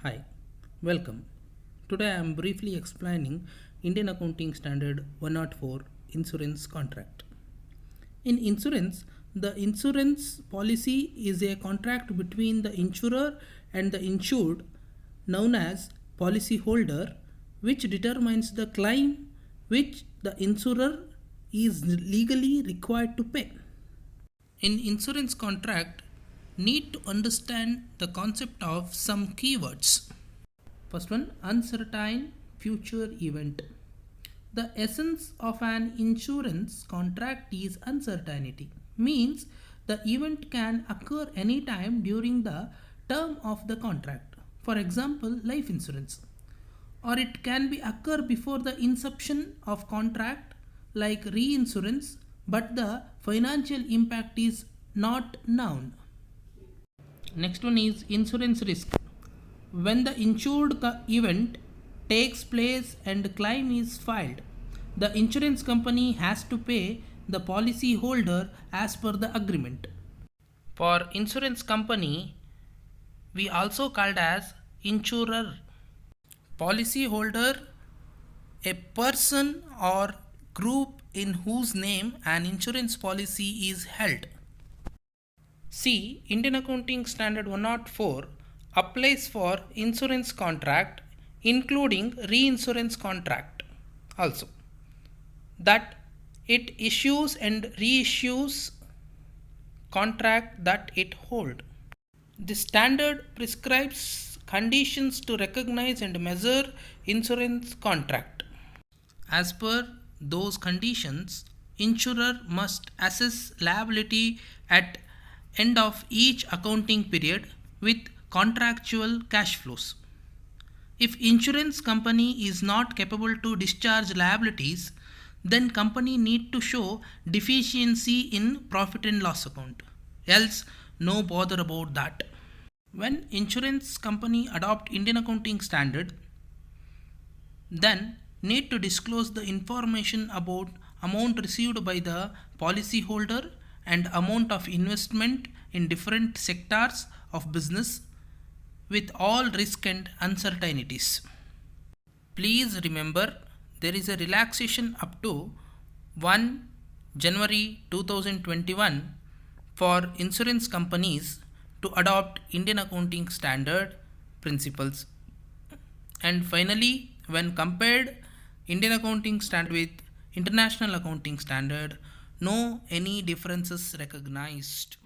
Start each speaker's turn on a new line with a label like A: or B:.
A: Hi, welcome. Today I am briefly explaining Indian Accounting Standard 104 Insurance Contract. In insurance, the insurance policy is a contract between the insurer and the insured, known as policyholder, which determines the claim which the insurer is legally required to pay. In insurance contract, need to understand the concept of some keywords. First one, uncertain future event. The essence of an insurance contract is uncertainty. Means the event can occur anytime during the term of the contract. For example, life insurance. Or it can be occur before the inception of contract like reinsurance, but the financial impact is not known. Next one is insurance risk. When the insured event takes place and claim is filed, the insurance company has to pay the policy holder as per the agreement. For insurance company, we also called as insurer. Policy holder, a person or group in whose name an insurance policy is held. See, Indian Accounting Standard 104 applies for insurance contract including reinsurance contract also, that it issues and reissues contract that it hold. The standard prescribes conditions to recognize and measure insurance contract. As per those conditions, insurer must assess liability at end of each accounting period with contractual cash flows. If insurance company is not capable to discharge liabilities, then company need to show deficiency in profit and loss account. Else, no bother about that. When insurance company adopt Indian Accounting Standard, then need to disclose the information about amount received by the policyholder and amount of investment in different sectors of business with all risk and uncertainties. Please remember, there is a relaxation up to 1 January 2021 for insurance companies to adopt Indian Accounting Standard principles. And finally, when compared Indian Accounting Standard with International Accounting Standard, no any differences recognized.